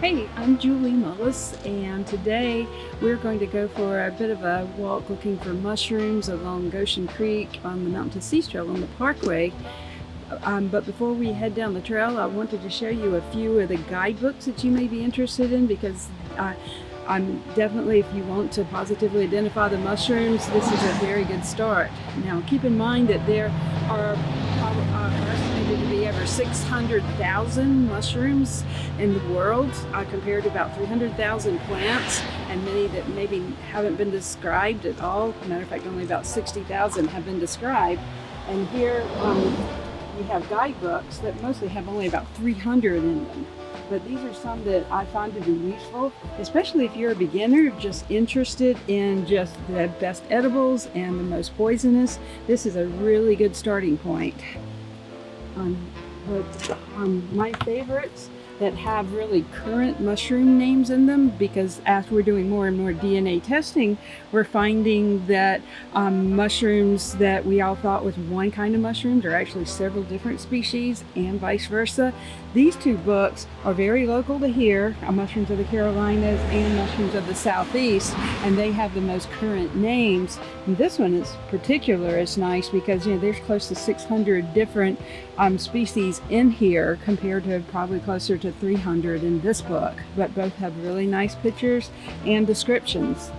Hey, I'm Julie Mullis, and today we're going to go for a bit of a walk looking for mushrooms along Goshen Creek on the Mountain to Sea Trail on the Parkway. But before we head down the trail, I wanted to show you a few of the guidebooks that you may be interested in because I'm definitely, if you want to positively identify the mushrooms, this is a very good start. Now, keep in mind that there are estimated to be over 600,000 mushrooms in the world compared to about 300,000 plants, and many that maybe haven't been described at all. Matter of fact, only about 60,000 have been described. And here we have guidebooks that mostly have only about 300 in them. But these are some that I find to be useful, especially if you're a beginner just interested in just the best edibles and the most poisonous. This is a really good starting point. My favorites that have really current mushroom names in them, because as we're doing more and more DNA testing, we're finding that mushrooms that we all thought was one kind of mushrooms are actually several different species, and vice versa. These two books are very local to here, Mushrooms of the Carolinas and Mushrooms of the Southeast, and they have the most current names. And this one is particular. It's nice because there's close to 600 different species in here compared to probably closer to 300 in this book, but both have really nice pictures and descriptions.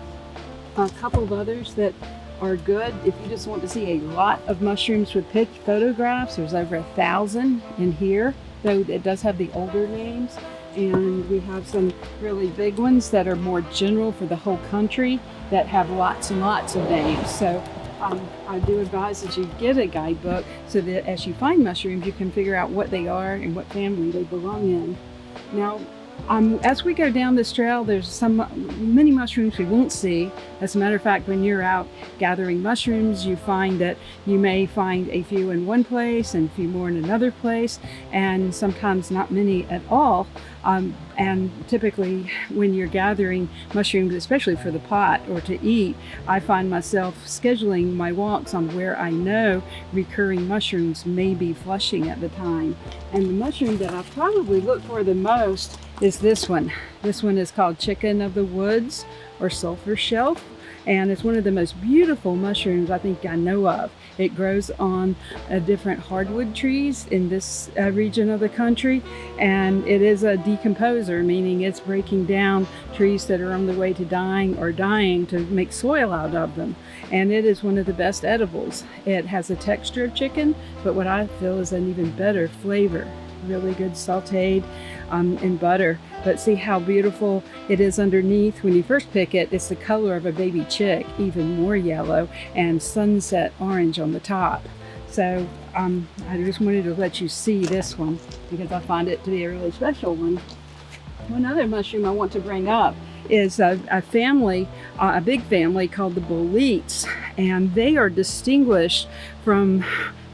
A couple of others that are good if you just want to see a lot of mushrooms with photographs. There's over 1,000 in here, though it does have the older names. And we have some really big ones that are more general for the whole country that have lots and lots of names. So I do advise that you get a guidebook so that as you find mushrooms, you can figure out what they are and what family they belong in. Now, as we go down this trail, there's many mushrooms we won't see. As a matter of fact, when you're out gathering mushrooms, you find that you may find a few in one place and a few more in another place, and sometimes not many at all. And typically when you're gathering mushrooms, especially for the pot or to eat, I find myself scheduling my walks on where I know recurring mushrooms may be flushing at the time. And the mushroom that I probably look for the most is this one. This one is called chicken of the woods or sulfur shelf, and it's one of the most beautiful mushrooms I think I know of. It grows on different hardwood trees in this region of the country, and it is a decomposer, meaning it's breaking down trees that are on the way to dying or dying to make soil out of them. And it is one of the best edibles. It has a texture of chicken, but what I feel is an even better flavor. Really good sauteed in butter. But see how beautiful it is underneath. When you first pick it, it's the color of a baby chick, even more yellow, and sunset orange on the top. So I just wanted to let you see this one because I find it to be a really special one. One other mushroom I want to bring up is a family, a big family called the boletes, and they are distinguished from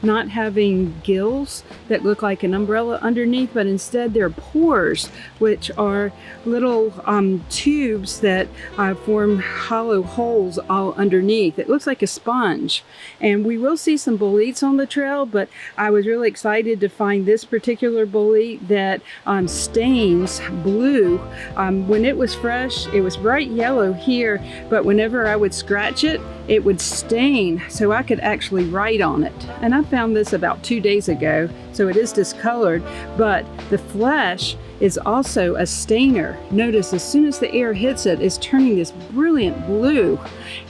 not having gills that look like an umbrella underneath, but instead they're pores, which are little tubes that form hollow holes all underneath. It looks like a sponge. And we will see some boletes on the trail, but I was really excited to find this particular bolete that stains blue. When it was fresh, it was bright yellow here, but whenever I would scratch it, it would stain, so I could actually write on it. And I found this about 2 days ago, so it is discolored, but the flesh is also a stainer. Notice as soon as the air hits it, it's turning this brilliant blue.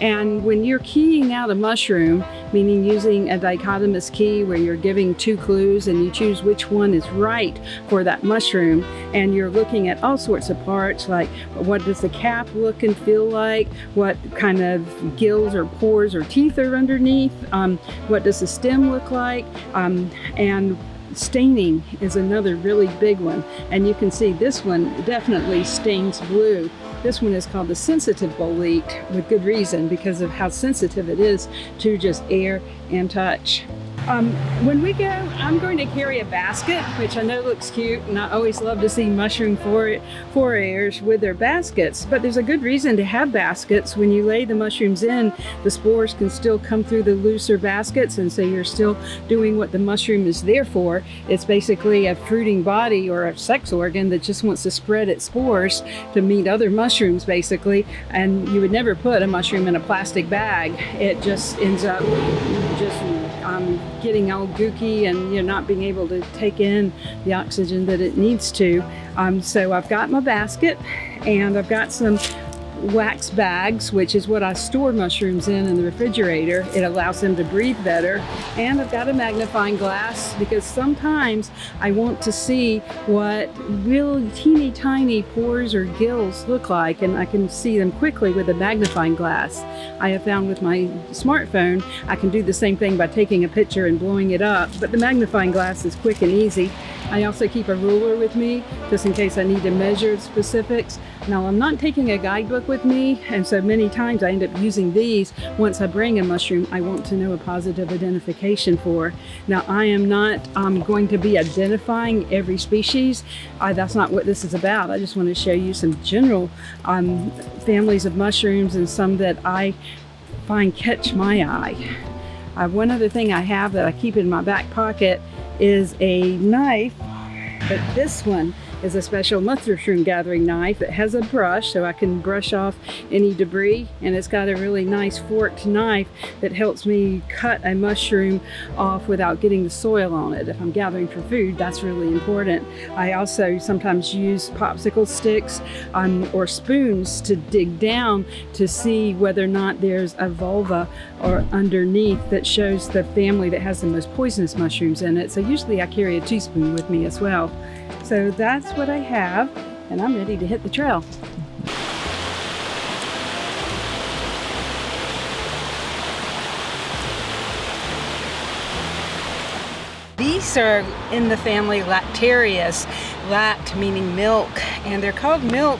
And when you're keying out a mushroom, meaning using a dichotomous key where you're giving 2 clues and you choose which one is right for that mushroom, and you're looking at all sorts of parts, like what does the cap look and feel like, what kind of gills or pores or teeth are underneath, what does the stem look like, and staining is another really big one. And you can see this one definitely stains blue. This one is called the sensitive bolete, with good reason, because of how sensitive it is to just air and touch. When we go, I'm going to carry a basket, which I know looks cute, and I always love to see mushroom forayers with their baskets. But there's a good reason to have baskets. When you lay the mushrooms in, the spores can still come through the looser baskets, and so you're still doing what the mushroom is there for. It's basically a fruiting body or a sex organ that just wants to spread its spores to meet other mushrooms, basically. And you would never put a mushroom in a plastic bag. It just ends up just getting all gooky and not being able to take in the oxygen that it needs to. So I've got my basket, and I've got some wax bags, which is what I store mushrooms in the refrigerator. It allows them to breathe better. And I've got a magnifying glass because sometimes I want to see what real teeny tiny pores or gills look like, and I can see them quickly with a magnifying glass. I have found with my smartphone I can do the same thing by taking a picture and blowing it up, but the magnifying glass is quick and easy. I also keep a ruler with me just in case I need to measure specifics. Now, I'm not taking a guidebook with me, and so many times I end up using these once I bring a mushroom I want to know a positive identification for. Now, I am not going to be identifying every species. That's not what this is about. I just want to show you some general families of mushrooms and some that I find catch my eye. One other thing I have that I keep in my back pocket is a knife, but this one is a special mushroom gathering knife. It has a brush so I can brush off any debris, and it's got a really nice forked knife that helps me cut a mushroom off without getting the soil on it. If I'm gathering for food, that's really important. I also sometimes use popsicle sticks or spoons to dig down to see whether or not there's a vulva or underneath that shows the family that has the most poisonous mushrooms in it. So usually I carry a teaspoon with me as well. So that's what I have, and I'm ready to hit the trail. These are in the family Lactarius, lact meaning milk, and they're called milk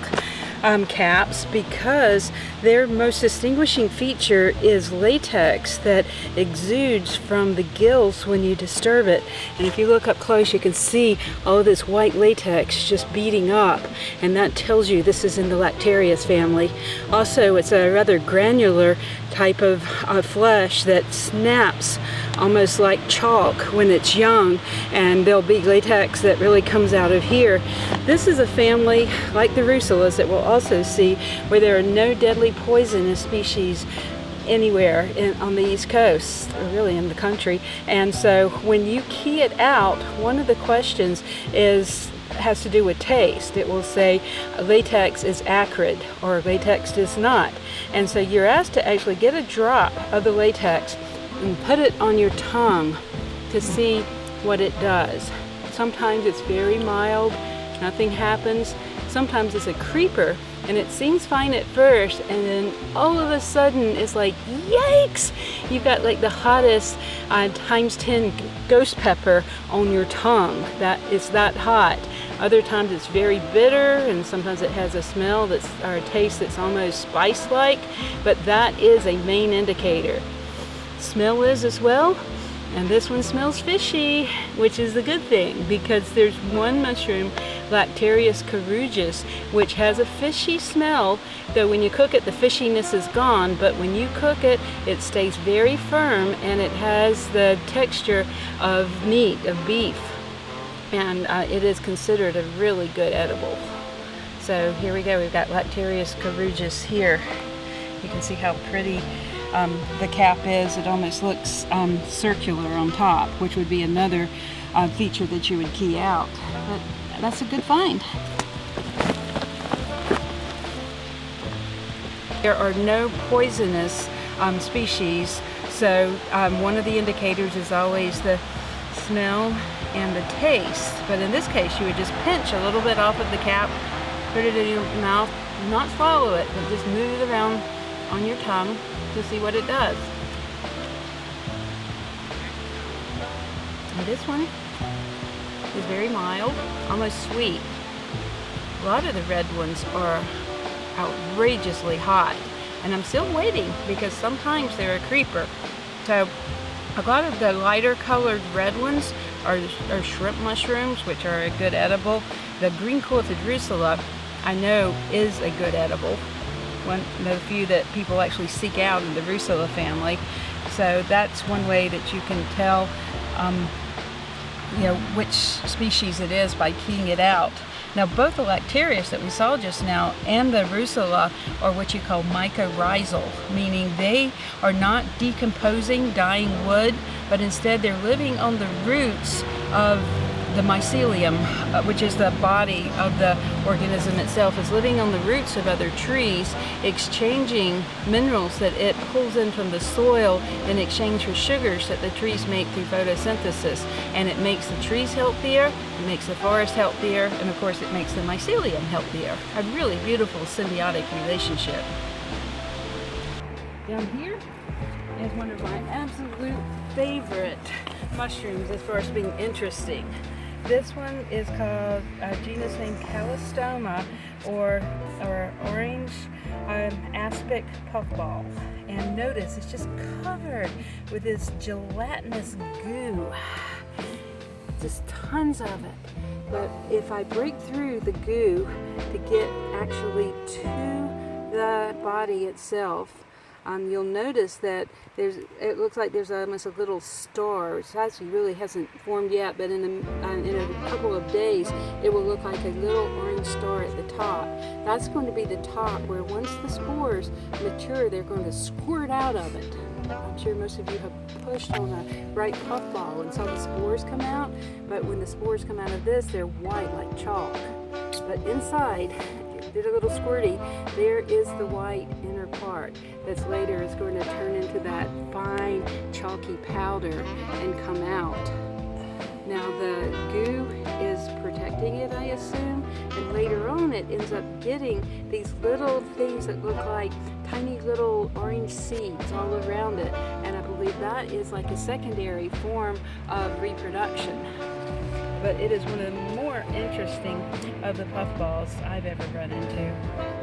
caps because their most distinguishing feature is latex that exudes from the gills when you disturb it. And if you look up close, you can see all this white latex just beating up, and that tells you this is in the Lactarius family. Also, it's a rather granular type of flesh that snaps almost like chalk when it's young, and there'll be latex that really comes out of here. This is a family like the Russulas that we'll also see where there are no deadly poisonous species anywhere on the East Coast, or really in the country. And so when you key it out, one of the questions has to do with taste. It will say latex is acrid or latex is not. And so you're asked to actually get a drop of the latex and put it on your tongue to see what it does. Sometimes it's very mild, nothing happens. Sometimes it's a creeper and it seems fine at first, and then all of a sudden it's like, yikes! You've got like the hottest times 10 ghost pepper on your tongue. It's that hot. Other times it's very bitter, and sometimes it has a smell or a taste that's almost spice-like, but that is a main indicator. Smell is as well, and this one smells fishy, which is a good thing because there's one mushroom, Lactarius carugus, which has a fishy smell, though when you cook it the fishiness is gone, but when you cook it, it stays very firm and it has the texture of meat, of beef, and it is considered a really good edible. So here we go, we've got Lactarius carugus here. You can see how pretty the cap is. It almost looks circular on top, which would be another feature that you would key out. But that's a good find. There are no poisonous species, so one of the indicators is always the smell and the taste. But in this case, you would just pinch a little bit off of the cap, put it in your mouth, not swallow it, but just move it around on your tongue to see what it does. And this one is very mild, almost sweet. A lot of the red ones are outrageously hot, and I'm still waiting because sometimes they're a creeper. So A lot of the lighter colored red ones are shrimp mushrooms, which are a good edible. The green quilted rusula, I know, is a good edible. One of the few that people actually seek out in the rusula family. So that's one way that you can tell which species it is by keying it out. Now both the Lactarius that we saw just now and the rusula are what you call mycorrhizal, meaning they are not decomposing dying wood, but instead they're living on the roots of the mycelium, which is the body of the organism itself, is living on the roots of other trees, exchanging minerals that it pulls in from the soil in exchange for sugars that the trees make through photosynthesis. And it makes the trees healthier, it makes the forest healthier, and of course it makes the mycelium healthier. A really beautiful symbiotic relationship. Down here is one of my absolute favorite mushrooms as far as being interesting. This one is called a genus named Calistoma, or orange aspic puffball. And notice it's just covered with this gelatinous goo. Just tons of it. But if I break through the goo to get actually to the body itself, you'll notice that it looks like there's almost a little star, which actually really hasn't formed yet, but in a couple of days it will look like a little orange star at the top. That's going to be the top where once the spores mature, they're going to squirt out of it. I'm sure most of you have pushed on a bright puffball and saw the spores come out, but when the spores come out of this, they're white like chalk. But inside, did a little squirty, there is the white inner part that's later is going to turn into that fine chalky powder and come out. Now the goo is protecting it, I assume, and later on it ends up getting these little things that look like tiny little orange seeds all around it, and I believe that is like a secondary form of reproduction. But it is one of the more interesting of the puffballs I've ever run into.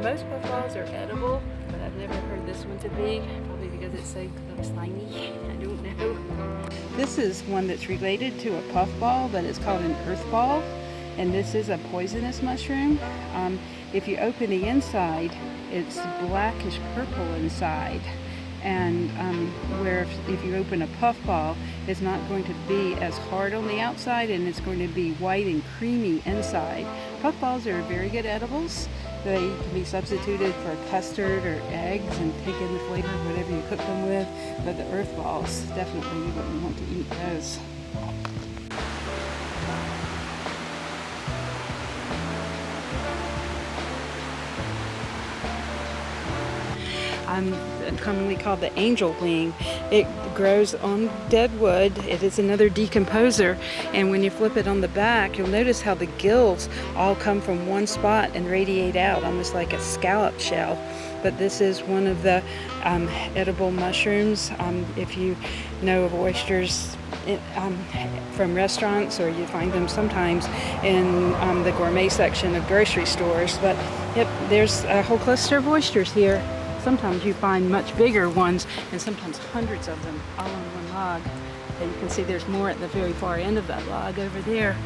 Most puffballs are edible, but I've never heard this one to be, probably because it's so slimy. I don't know. This is one that's related to a puffball, but it's called an earthball, and this is a poisonous mushroom. If you open the inside, it's blackish purple inside. And where if you open a puffball, it's not going to be as hard on the outside, and it's going to be white and creamy inside. Puffballs are very good edibles. They can be substituted for custard or eggs and take in the flavor of whatever you cook them with, but the earth balls, definitely you wouldn't want to eat those. Commonly called the Angelwing. It grows on dead wood. It is another decomposer, and when you flip it on the back, you'll notice how the gills all come from one spot and radiate out almost like a scallop shell. But this is one of the edible mushrooms. If you know of oysters from restaurants, or you find them sometimes in the gourmet section of grocery stores. But yep, there's a whole cluster of oysters here. Sometimes you find much bigger ones, and sometimes hundreds of them all on one log. And you can see there's more at the very far end of that log over there.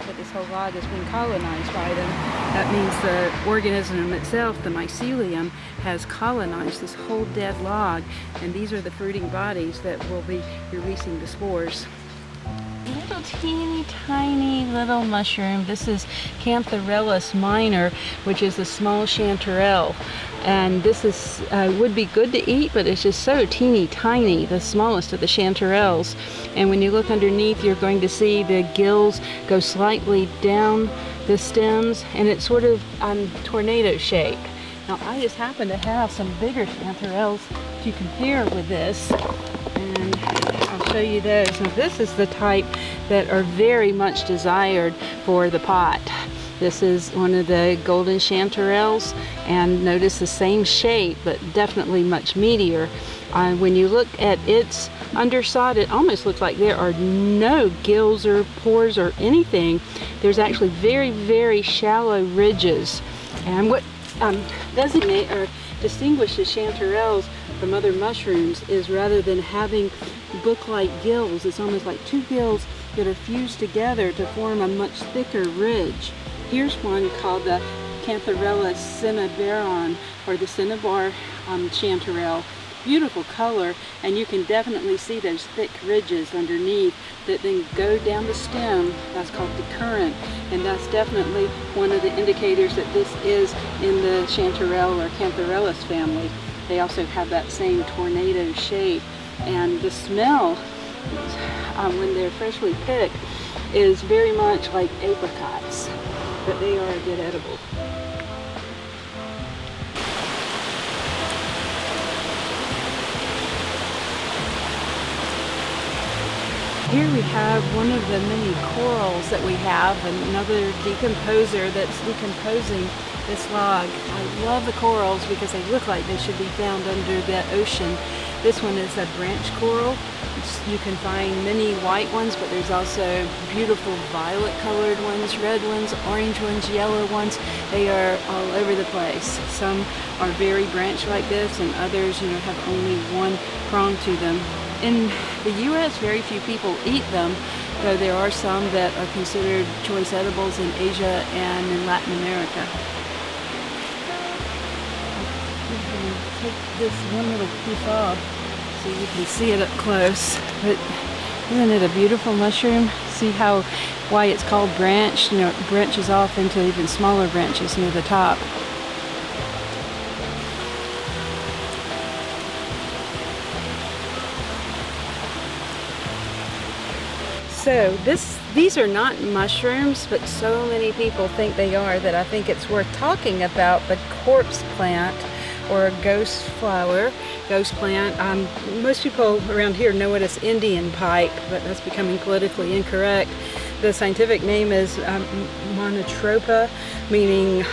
But this whole log has been colonized by them. That means the organism itself, the mycelium, has colonized this whole dead log, and these are the fruiting bodies that will be releasing the spores. Little teeny tiny little mushroom. This is Chanterelle minor, which is the small chanterelle. And this is would be good to eat, but it's just so teeny tiny, the smallest of the chanterelles. And when you look underneath, you're going to see the gills go slightly down the stems, and it's sort of tornado shaped. Now I just happen to have some bigger chanterelles to compare with this, and I'll show you those. Now this is the type that are very much desired for the pot. This is one of the golden chanterelles, and notice the same shape, but definitely much meatier. When you look at its underside, it almost looks like there are no gills or pores or anything. There's actually very, very shallow ridges. And what designate or distinguishes chanterelles from other mushrooms is, rather than having book-like gills. It's almost like two gills that are fused together to form a much thicker ridge. Here's one called the Chanterelle cinnabaron, or the cinnabar chanterelle. Beautiful color, and you can definitely see those thick ridges underneath that then go down the stem. That's called decurrent, and that's definitely one of the indicators that this is in the Chanterelle or Cantharellus family. They also have that same tornado shape, and the smell when they're freshly picked is very much like apricots, but they are a good edible. Here we have one of the many corals that we have, another decomposer that's decomposing this log. I love the corals because they look like they should be found under the ocean. This one is a branch coral. You can find many white ones, but there's also beautiful violet colored ones, red ones, orange ones, yellow ones. They are all over the place. Some are very branch like this, and others, have only one prong to them. In the U.S., very few people eat them, though there are some that are considered choice edibles in Asia and in Latin America. I'm going to take this one little piece off so you can see it up close. But isn't it a beautiful mushroom? See why it's called branch? It branches off into even smaller branches near the top. So these are not mushrooms, but so many people think they are that I think it's worth talking about the corpse plant, or ghost flower, ghost plant. Most people around here know it as Indian pipe, but that's becoming politically incorrect. The scientific name is monotropa, meaning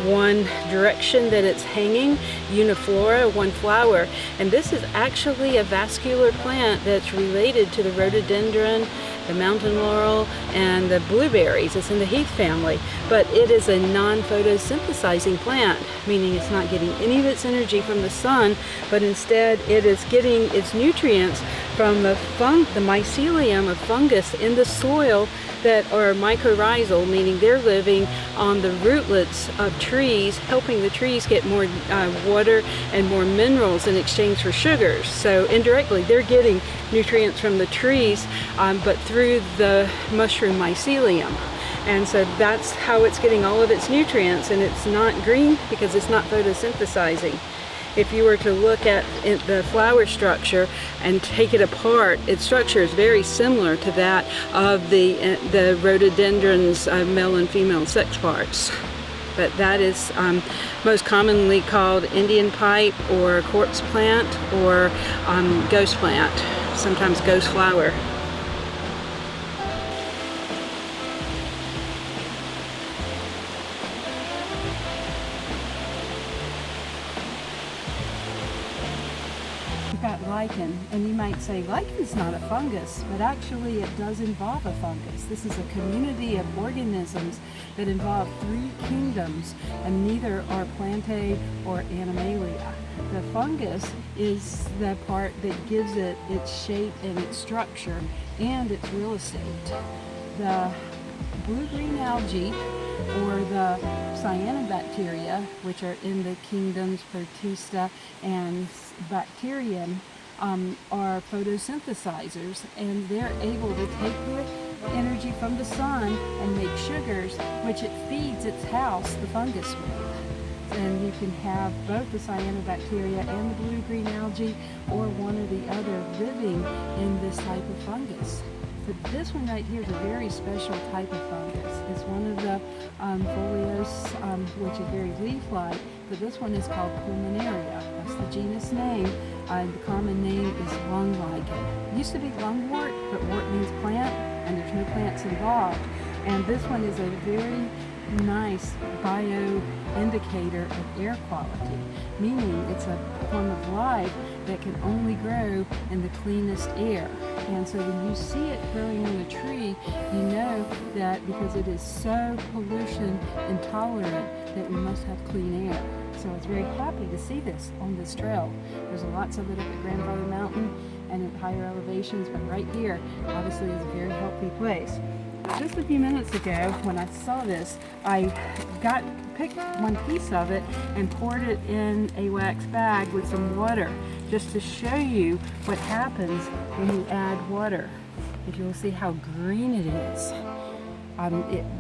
one direction that it's hanging, uniflora, one flower. And this is actually a vascular plant that's related to the rhododendron, the mountain laurel, and the blueberries. It's in the heath family, but it is a non-photosynthesizing plant, meaning it's not getting any of its energy from the sun, but instead it is getting its nutrients from the mycelium of fungus in the soil that are mycorrhizal, meaning they're living on the rootlets of trees, helping the trees get more water and more minerals in exchange for sugars. So indirectly, they're getting nutrients from the trees, but through the mushroom mycelium. And so that's how it's getting all of its nutrients, and it's not green because it's not photosynthesizing. If you were to look at the flower structure and take it apart, its structure is very similar to that of the rhododendron's male and female sex parts. But that is most commonly called Indian pipe, or corpse plant, or ghost plant, sometimes ghost flower. We've got lichen, and you might say lichen's not a fungus, but actually it does involve a fungus. This is a community of organisms that involve three kingdoms, and neither are plantae or animalia. The fungus is the part that gives it its shape and its structure and its real estate. The blue-green algae, or the cyanobacteria, which are in the kingdoms Protusta and Bacterium, are photosynthesizers, and they're able to take the energy from the sun and make sugars, which it feeds its house, the fungus, with. And you can have both the cyanobacteria and the blue-green algae, or one or the other, living in this type of fungus. But this one right here is a very special type of fungus. It's one of the folios, which is very leaf-like, but this one is called pulmonaria. That's the genus name. The common name is lung lichen. It used to be lungwort, but wort means plant, and there's no plants involved. And this one is a very nice bio-indicator of air quality, meaning it's a form of life that can only grow in the cleanest air. And so when you see it growing in a tree, you know that because it is so pollution intolerant, that we must have clean air. So I was very happy to see this on this trail. There's lots of it up at Grandfather Mountain, and at higher elevations, but right here obviously is a very healthy place. Just a few minutes ago when I saw this, I picked one piece of it and poured it in a wax bag with some water just to show you what happens when you add water. If you'll see how green it is.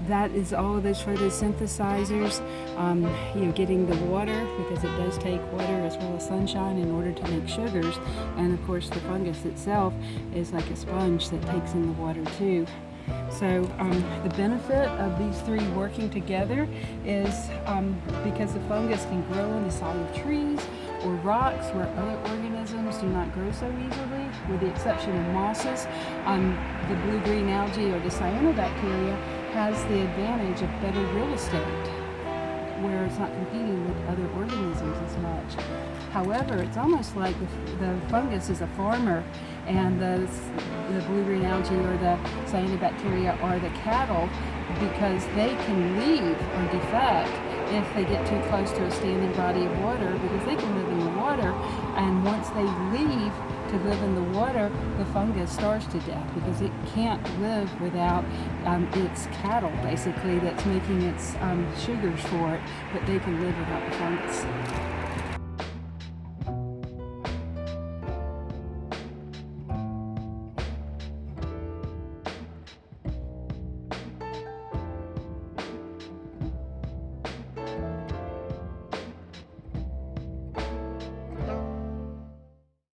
That is all of those photosynthesizers, getting the water, because it does take water as well as sunshine in order to make sugars. And of course the fungus itself is like a sponge that takes in the water too. So the benefit of these three working together is because the fungus can grow in the side of trees or rocks where other organisms do not grow so easily, with the exception of mosses. The blue-green algae or the cyanobacteria has the advantage of better real estate, where it's not competing with other organisms as much. However, it's almost like the fungus is a farmer, and the blue-green algae or the cyanobacteria are the cattle, because they can leave or defect if they get too close to a standing body of water, because they can live in the water, and once they leave to live in the water, the fungus starves to death because it can't live without its cattle, basically, that's making its sugars for it, but they can live without the fungus.